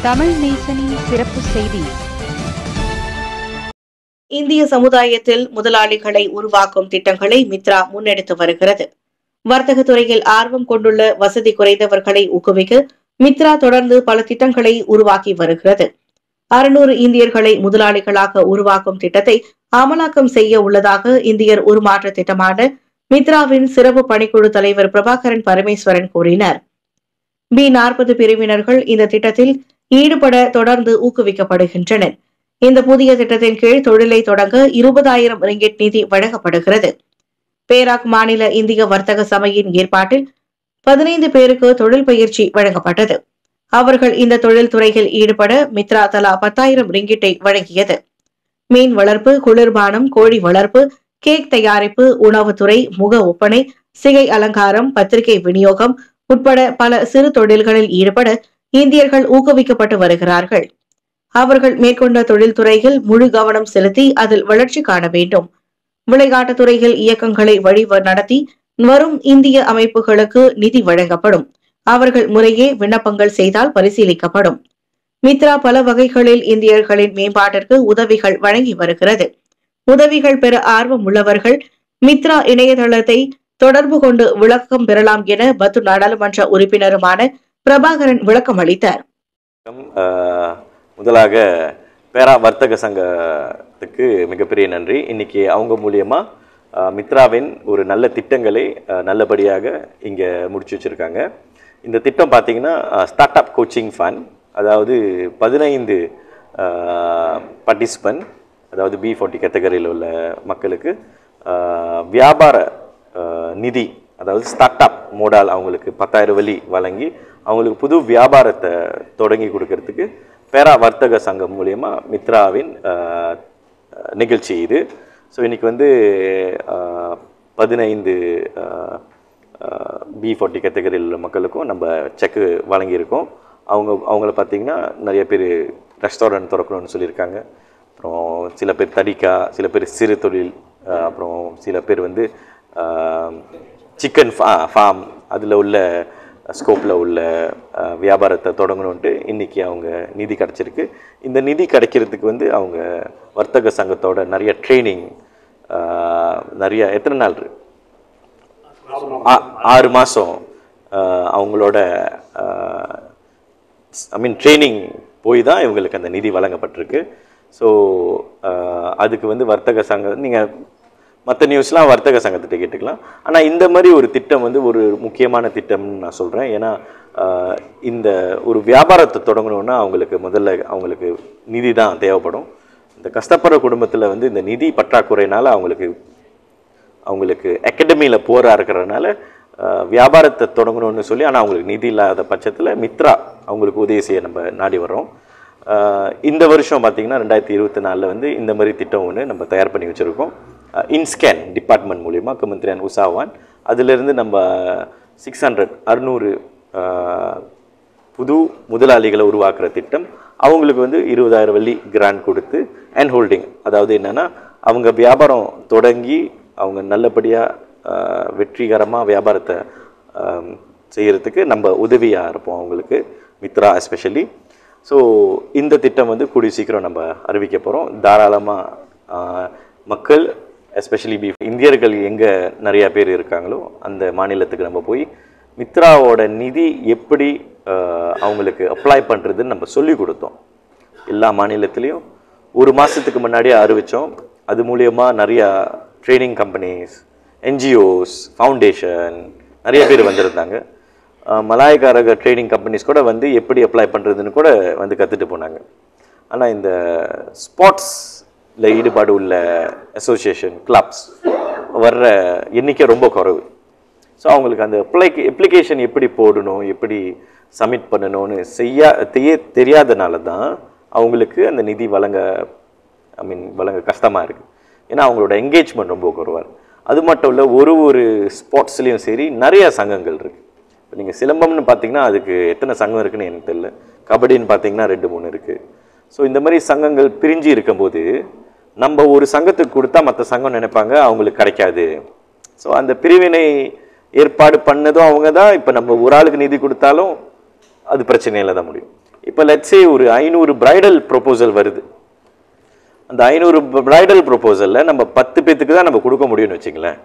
தமிழ் நேசனின் சிறப்பு செய்தி. இந்திய சமுதாயத்தில் முதலாளிகளை உருவாக்கும் திட்டங்களை மித்ரா முன்னெடுத்து வருகிறது. வர்த்தக துறையில் ஆர்வம் கொண்டுள்ள வசதி குறைந்தவர்களை ஊக்குவிக்க மித்ரா தொடர்ந்து பல திட்டங்களை உருவாக்கி வருகிறது. 600 இந்தியர்களை முதலாளிகளாக உருவாக்கும் திட்டத்தை அமலாக்கம் செய்ய உள்ளதாக இந்தியர் உருமாற்ற திட்டமான மித்ராவின் சிறப்பு பணிக்குழு தலைவர் பிரபாகரன் பரமேஸ்வரன் கூறினார். B40 பிரிவினர்கள் இந்த திட்டத்தில் ஈடுபட தொடர்ந்து ஊக்குவிக்கப்படுகின்றனர். இந்த புதிய திட்டத்தின் கீழ் தொழிலை தொடங்க 20,000 ரிங்கிட் நிதி வழங்கப்படுகிறது. பேராக் மாநில இந்திய வர்த்தக சபையின் ஏற்பாட்டில் 15 பேருக்கு தொழில் பயிற்சி வழங்கப்பட்டது. அவர்கள் இந்த தொழில் துறையில் ஈடுபட மித்ரா தலா 10,000 ரிங்கிட்டை வழங்கியது. மீன் வளர்ப்பு, குளிர்பானம், கோழி வளர்ப்பு, கேக் தயாரிப்பு, உணவுத்துறை, முக ஒப்பனை, சிகை அலங்காரம், பத்திரிகை விநியோகம் உட்பட பல சிறு தொழில்களில் ஈடுபட இந்தியர்கள் ஊக்குவிக்கப்பட்டு வருகிறார்கள். அவர்கள் மேற்கொண்ட தொழில்துறையில் முழு கவனம் செலுத்தி அதில் வளர்ச்சி காண வேண்டும். விளையாட்டுத் துறையில் இயக்கங்களை வழி நடத்தி வரும் இந்திய அமைப்புகளுக்கு நிதி வழங்கப்படும். அவர்கள் முறையே விண்ணப்பங்கள் செய்தால் பரிசீலிக்கப்படும். மித்ரா பல வகைகளில் இந்தியர்களின் மேம்பாட்டிற்கு உதவிகள் வழங்கி வருகிறது. உதவிகள் பெற ஆர்வம் உள்ளவர்கள் மித்ரா இணையதளத்தை தொடர்பு கொண்டு விளக்கம் பெறலாம் என பத்து நாடாளுமன்ற உறுப்பினருமான பிரபாகரன் விளக்கம் அளித்தார். முதலாக பேரா வர்த்தக சங்கத்துக்கு மிகப்பெரிய நன்றி. இன்னைக்கு அவங்க மூலியமா மித்ராவின் ஒரு நல்ல திட்டங்களை நல்லபடியாக இங்கே முடிச்சு வச்சுருக்காங்க. இந்த திட்டம் பார்த்தீங்கன்னா ஸ்டார்ட் அப் கோச்சிங் ஃபண்ட், அதாவது 15 பார்ட்டிசிபென்ட், அதாவது B40 கேட்டகரியில் உள்ள மக்களுக்கு வியாபார நிதி, அதாவது ஸ்டார்ட் அப் மோடால் அவங்களுக்கு 10,000 வழி வழங்கி அவங்களுக்கு புது வியாபாரத்தை தொடங்கி கொடுக்கறதுக்கு பேரா வர்த்தக சங்கம் மூலயமா மித்ராவின் நிகழ்ச்சி இது. ஸோ இன்றைக்கி வந்து 15 B40 கேட்டகரியில் உள்ள மக்களுக்கும் நம்ம செக்கு வழங்கியிருக்கோம். அவங்கள பார்த்திங்கன்னா நிறைய பேர் ரெஸ்டாரண்ட் திறக்கணும்னு சொல்லியிருக்காங்க. அப்புறம் சில பேர் தடிக்கா, சில பேர் சிறு தொழில், அப்புறம் சில பேர் வந்து சிக்கன் ஃபார்ம், அதில் உள்ள ஸ்கோப்பில் உள்ள வியாபாரத்தை தொடங்கணுன்ட்டு இன்றைக்கி அவங்க நிதி கிடச்சிருக்கு. இந்த நிதி கிடைக்கிறதுக்கு வந்து அவங்க வர்த்தக சங்கத்தோட நிறைய ட்ரைனிங், நிறைய எத்தனை நாள் 6 மாதம் அவங்களோட ட்ரைனிங் போய் தான் இவங்களுக்கு அந்த நிதி வழங்கப்பட்டிருக்கு. ஸோ அதுக்கு வந்து வர்த்தக சங்கம், நீங்கள் மற்ற நியூஸ்லாம் வர்த்தக சங்கத்திட்ட கேட்டுக்கலாம். ஆனால் இந்த மாதிரி ஒரு திட்டம் வந்து ஒரு முக்கியமான திட்டம்னு நான் சொல்கிறேன். ஏன்னா இந்த ஒரு வியாபாரத்தை தொடங்கணுன்னா அவங்களுக்கு முதல்ல அவங்களுக்கு நிதி தான் தேவைப்படும். இந்த கஷ்டப்படுற குடும்பத்தில் வந்து இந்த நிதி பற்றாக்குறையினால் அவங்களுக்கு அகாடமியில் போராக இருக்கிறதுனால வியாபாரத்தை தொடங்கணும்னு சொல்லி, ஆனால் அவங்களுக்கு நிதி இல்லாத பட்சத்தில் மித்ரா அவங்களுக்கு உதவி செய்ய நம்ம நாடி வர்றோம். இந்த வருஷம் பார்த்திங்கன்னா 2024 வந்து இந்த மாதிரி திட்டம் ஒன்று நம்ம தயார் பண்ணி வச்சுருக்கோம். இன்ஸ்கேன் டிபார்ட்மெண்ட் மூலிமா கமந்திரியான் உசாவான், அதிலிருந்து நம்ம 600 புது முதலாளிகளை உருவாக்குற திட்டம். அவங்களுக்கு வந்து 20,000 வள்ளி கிராண்ட் கொடுத்து ஹேண்ட் ஹோல்டிங், அதாவது என்னென்னா அவங்க வியாபாரம் தொடங்கி அவங்க நல்லபடியாக வெற்றிகரமாக வியாபாரத்தை செய்கிறதுக்கு நம்ம உதவியாக இருப்போம் அவங்களுக்கு, மித்ரா எஸ்பெஷலி. ஸோ இந்த திட்டம் வந்து கூடிய சீக்கிரம் நம்ம அறிவிக்க போகிறோம். தாராளமாக மக்கள், எஸ்பெஷலி இந்தியர்கள் எங்கே நிறையா பேர் இருக்காங்களோ அந்த மாநிலத்துக்கு நம்ம போய் மித்ராவோட நிதி எப்படி அவங்களுக்கு அப்ளை பண்ணுறதுன்னு நம்ம சொல்லி கொடுத்தோம். எல்லா மாநிலத்திலையும் 1 மாதத்துக்கு முன்னாடியே அறிவித்தோம். அது மூலியமாக நிறையா ட்ரைனிங் கம்பெனிஸ், என்ஜிஓஸ், ஃபவுண்டேஷன் நிறைய பேர் வந்திருந்தாங்க. மலாய்க்காரக ட்ரைனிங் கம்பெனிஸ் கூட வந்து எப்படி அப்ளை பண்ணுறதுன்னு கூட வந்து கற்றுட்டு போனாங்க. ஆனால் இந்த ஸ்போர்ட்ஸில் ஈடுபாடு உள்ள அசோசியேஷன், கிளப்ஸ் வர்ற எண்ணிக்கை ரொம்ப குறைவு. ஸோ அவங்களுக்கு அந்த அப்ளிகேஷன் எப்படி போடணும், எப்படி சப்மிட் பண்ணணும்னு தெரியாதனால தான் அவங்களுக்கு அந்த நிதி வழங்க கஷ்டமாக இருக்குது. ஏன்னா அவங்களோட என்கேஜ்மெண்ட் ரொம்ப குறைவாக. அது மட்டும் இல்லை, ஒரு ஸ்போர்ட்ஸ்லேயும் சரி நிறையா சங்கங்கள் இருக்குது. இப்போ நீங்கள் சிலம்பம்னு பார்த்தீங்கன்னா அதுக்கு எத்தனை சங்கம் இருக்குதுன்னு எனக்கு தெரியல. கபடின்னு பார்த்தீங்கன்னா 2-3 இருக்குது. ஸோ இந்த மாதிரி சங்கங்கள் பிரிஞ்சு இருக்கும்போது நம்ம ஒரு சங்கத்துக்கு கொடுத்தா மற்ற சங்கம் நினைப்பாங்க அவங்களுக்கு கிடைக்காது. ஸோ அந்த பிரிவினை ஏற்பாடு பண்ணதும் அவங்க தான். இப்போ நம்ம ஒரு ஆளுக்கு நிதி கொடுத்தாலும் அது பிரச்சனையில் தான் முடியும். இப்போ லெட்ஸே ஒரு 500 பிரைடல் ப்ரொபோசல் வருது. அந்த 500 பிரைடல் ப்ரொபோசலில் நம்ம 10 பேத்துக்கு தான் நம்ம கொடுக்க முடியும்னு வச்சுங்களேன்.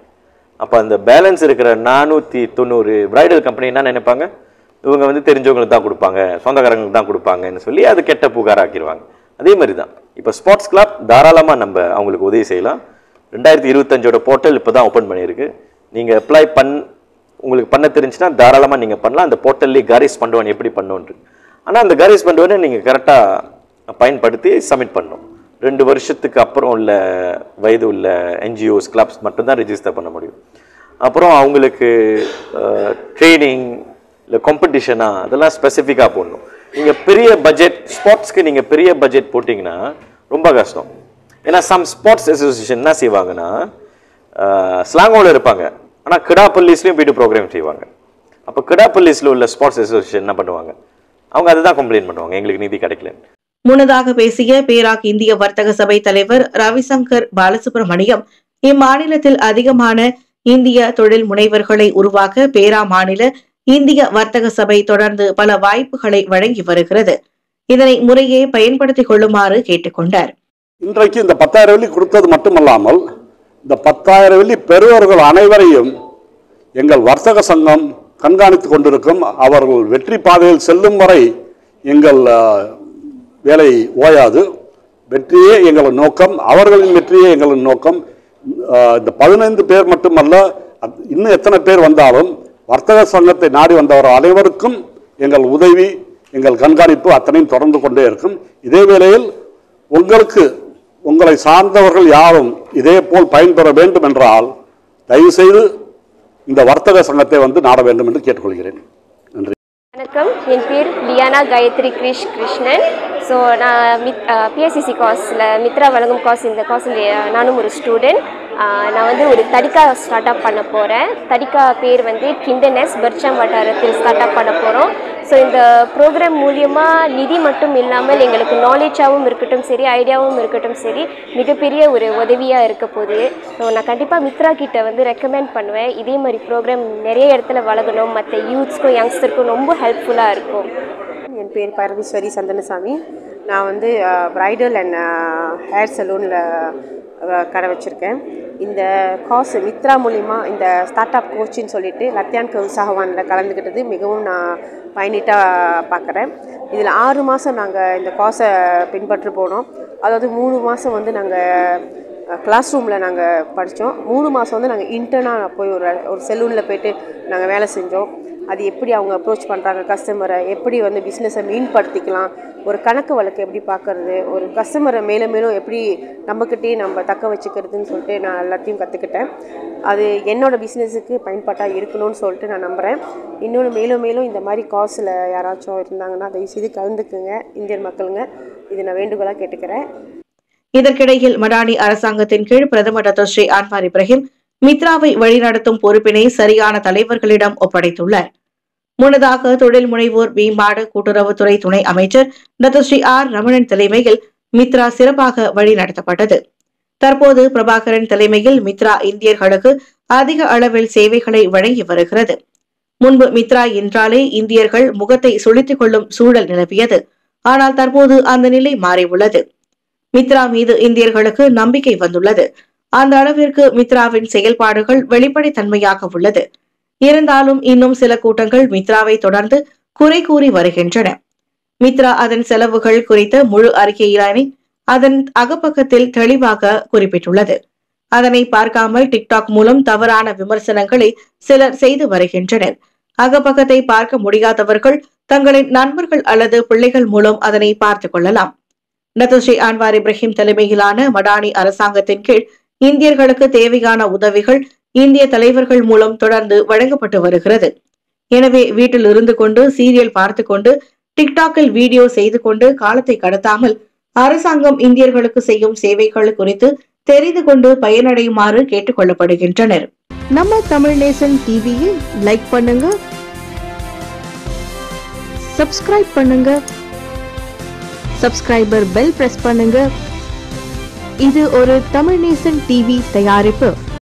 அப்போ அந்த பேலன்ஸ் இருக்கிற 490 பிரைடல் கம்பெனி என்ன நினைப்பாங்க, இவங்க வந்து தெரிஞ்சவங்களுக்கு தான் கொடுப்பாங்க, சொந்தக்காரங்களுக்கு தான் கொடுப்பாங்கன்னு சொல்லி அது கெட்ட புகாராக்கிடுவாங்க. அதே மாதிரி தான் இப்போ ஸ்போர்ட்ஸ் கிளப் தாராளமாக நம்ம அவங்களுக்கு உதவி செய்யலாம். 2025ஓட போர்ட்டல் இப்போ தான் ஓப்பன் பண்ணியிருக்கு. நீங்கள் அப்ளை உங்களுக்கு பண்ண தெரிஞ்சுன்னா தாராளமாக நீங்கள் பண்ணலாம். அந்த போர்ட்டல்லே காரிஸ் பண்ணுவான் எப்படி பண்ணுவோன்று. ஆனால் அந்த காரிஸ் பண்ணுவோன்னு நீங்கள் கரெக்டாக பயன்படுத்தி சப்மிட் பண்ணணும். 2 வருஷத்துக்கு அப்புறம் உள்ள வயது உள்ள என்ஜிஓஸ் கிளப்ஸ் மட்டும்தான் ரெஜிஸ்டர் பண்ண முடியும். அப்புறம் அவங்களுக்கு ட்ரைனிங் இல்லை காம்படிஷனாக அதெல்லாம் ஸ்பெசிஃபிக்காக போடணும். நீங்கள் பெரிய பட்ஜெட் ஸ்போர்ட்ஸ்க்கு நீங்கள் பெரிய பட்ஜெட் போட்டிங்கன்னா ரொம்ப கஷ்டம். ஏன்னா சம் ஸ்போர்ட்ஸ் அசோசியேஷன் என்ன செய்வாங்கன்னா ஸ்லாங்கோவில் இருப்பாங்க, ஆனால் கிடாப்பள்ளிஸ்லையும் போய்ட்டு ப்ரோக்ராம் செய்வாங்க. அப்போ கிடாப்பள்ளிஸில் உள்ள ஸ்போர்ட்ஸ் அசோசியேஷன் என்ன பண்ணுவாங்க, அவங்க அதுதான் கம்ப்ளைண்ட் பண்ணுவாங்க, எங்களுக்கு நீதி கிடைக்கல. முன்னதாக பேசிய பேராக் இந்திய வர்த்தக சபை தலைவர் ரவிசங்கர் பாலசுப்ரமணியம், இம்மாநிலத்தில் அதிகமான இந்திய தொழில் முனைவர்களை உருவாக்க பேரா மாநில இந்திய வர்த்தக சபை தொடர்ந்து பல வாய்ப்புகளை வழங்கி வருகிறது. இதனை முறையே பயன்படுத்திக் கொள்ளுமாறு கேட்டுக்கொண்டார். இன்றைக்கு இந்த 10,000 வெள்ளி கொடுத்தது மட்டுமல்லாமல் இந்த 10,000 வெள்ளி பெறுவர்கள் அனைவரையும் எங்கள் வர்த்தக சங்கம் கண்காணித்துக் கொண்டிருக்கும். அவர்கள் வெற்றி பாதையில் செல்லும் வரை எங்கள் வேலை ஓயாது. வெற்றியே எங்களின் நோக்கம், அவர்களின் வெற்றியே எங்களின் நோக்கம். இந்த 15 பேர் மட்டுமல்ல, இன்னும் எத்தனை பேர் வந்தாலும் வர்த்தக சங்கத்தை நாடி வந்தவர் அனைவருக்கும் எங்கள் உதவி, எங்கள் கண்காணிப்பு அத்தனையும் தொடர்ந்து கொண்டே இருக்கும். இதே வேளையில் உங்களை சார்ந்தவர்கள் யாரும் இதே போல் பயன்பெற வேண்டும் என்றால் தயவு செய்து இந்த வர்த்தக சங்கத்தை வந்து நாட வேண்டும் என்று கேட்டுக்கொள்கிறேன். நன்றி. வணக்கம், என் பேர் லியானா காயத்ரி கிருஷ்ணன். ஸோ நான் பிஎஸ்சிசி காஸில் மித்ரா வழங்கும் காஸ், இந்த காஸில் நானும் ஒரு ஸ்டூடெண்ட். நான் வந்து ஒரு தடிக்கா ஸ்டார்ட் அப் பண்ண போகிறேன். தடிக்கா பேர் வந்து கிண்டனஸ் பர்ச்சாம் வட்டாரத்தில் ஸ்டார்ட் அப் பண்ண போகிறோம். ஸோ இந்த ப்ரோக்ராம் மூலியமாக நிதி மட்டும் இல்லாமல் எங்களுக்கு நாலேஜாகவும் இருக்கட்டும் சரி, ஐடியாவும் இருக்கட்டும் சரி, மிகப்பெரிய ஒரு உதவியாக இருக்க போகுது. ஸோ நான் கண்டிப்பாக மித்ரா கிட்ட வந்து ரெக்கமெண்ட் பண்ணுவேன். இதே மாதிரி ப்ரோக்ராம் நிறைய இடத்துல வழங்கணும், மற்ற யூத்ஸ்க்கும் யங்ஸ்டருக்கும் ரொம்ப ஹெல்ப்ஃபுல்லாக இருக்கும். என் பேர் பரமேஸ்வரி சந்தனசாமி. நான் வந்து பிரைடல் அண்ட் ஹேர் சலூனில் கடை வச்சுருக்கேன். இந்த காஸ் மித்ரா மூலிமா இந்த ஸ்டார்ட் அப் கோச்சின்னு சொல்லிட்டு லத்தியான் உற்சாகவானில் கலந்துக்கிட்டது மிகவும் நான் பயனிட்டாக பார்க்குறேன். இதில் 6 மாதம் நாங்கள் இந்த காஸை பின்பற்றி போனோம். அதாவது 3 மாதம் வந்து நாங்கள் கிளாஸ் ரூமில் நாங்கள் படித்தோம். 3 மாதம் வந்து நாங்கள் இன்டர்னாக போய் ஒரு செலூனில் போய்ட்டு நாங்கள் வேலை செஞ்சோம். அது எப்படி அவங்க அப்ரோச் பண்ணுறாங்க கஸ்டமரை, எப்படி வந்து பிஸ்னஸை மீன்படுத்திக்கலாம், ஒரு கணக்கு வழக்கு எப்படி பார்க்குறது, ஒரு கஸ்டமரை மேலும் மேலும் எப்படி நம்மக்கிட்டே நம்ம தக்க வச்சுக்கிறதுன்னு சொல்லிட்டு நான் எல்லாத்தையும் கற்றுக்கிட்டேன். அது என்னோடய பிஸ்னஸுக்கு பயன்பாட்டாக இருக்கணும்னு சொல்லிட்டு நான் நம்புகிறேன். இன்னொன்று மேலும் மேலும் இந்த மாதிரி காசில் யாராச்சும் இருந்தாங்கன்னா தயவுசெய்து கலந்துக்குங்க இந்தியன் மக்களுங்க. இதை நான் வேண்டுகோளாக கேட்டுக்கிறேன். இதற்கிடையில் மடானி அரசாங்கத்தின் கீழ் பிரதமர் டாக்டர் ஸ்ரீ அன்வார் இப்ராஹிம் மித்ராவை வழிநடத்தும் பொறுப்பினை சரியான தலைவர்களிடம் ஒப்படைத்துள்ளார். முன்னதாக தொழில் முனைவோர் மேம்பாடு கூட்டுறவுத்துறை துணை அமைச்சர் டாக்டர் ஸ்ரீ ஆர் ரமணன் தலைமையில் மித்ரா சிறப்பாக வழிநடத்தப்பட்டது. தற்போது பிரபாகரன் தலைமையில் மித்ரா இந்தியர்களுக்கு அதிக அளவில் சேவைகளை வழங்கி வருகிறது. முன்பு மித்ரா என்றாலே இந்தியர்கள் முகத்தை சுளித்துக் கொள்ளும் சூழல் நிலவியது. ஆனால் தற்போது அந்த நிலை மாறியுள்ளது. மித்ரா மீது இந்தியர்களுக்கு நம்பிக்கை வந்துள்ளது. அந்த அளவிற்கு மித்ராவின் செயல்பாடுகள் வெளிப்படைத்தன்மையாக உள்ளது. இருந்தாலும் இன்னும் சில கூட்டங்கள் மித்ராவை தொடர்ந்து குறை கூறி வருகின்றன. மித்ரா அதன் செலவுகள் குறித்த முழு அறிக்கையினை அதன் அகப்பக்கத்தில் தெளிவாக குறிப்பிட்டுள்ளது. அதனை பார்க்காமல் டிக்டாக் மூலம் தவறான விமர்சனங்களை சிலர் செய்து வருகின்றனர். அகப்பக்கத்தை பார்க்க முடியாதவர்கள் தங்களின் நண்பர்கள் அல்லது பிள்ளைகள் மூலம் அதனை பார்த்துக் கொள்ளலாம். டாக்டர் ஸ்ரீ அன்வார் இப்ராஹிம் தலைமையிலான மடானி அரசாங்கத்தின் கீழ் இந்தியர்களுக்கு தேவையான உதவிகள் இந்திய தலைவர்கள் மூலம் தொடர்ந்து வழங்கப்பட்டு வருகிறது. எனவே வீட்டில் இருந்து கொண்டு சீரியல் பார்த்து கொண்டு டிக்டாக்கில் வீடியோ செய்து கொண்டு காலத்தை கடத்தாமல் அரசாங்கம் இந்தியர்களுக்கு செய்யும் சேவைகள் குறித்து தெரிந்து கொண்டு பயனடையுமாறு கேட்டுக் கொள்ளப்படுகின்றனர். நம்ம தமிழ் நேசன் டிவியை லைக் பண்ணுங்க, சப்ஸ்கிரைப் பண்ணுங்க, சப்ஸ்கிரைபர் பெல் பிரஸ் பண்ணுங்க. இது ஒரு தமிழ் நேசன் டிவி தயாரிப்பு.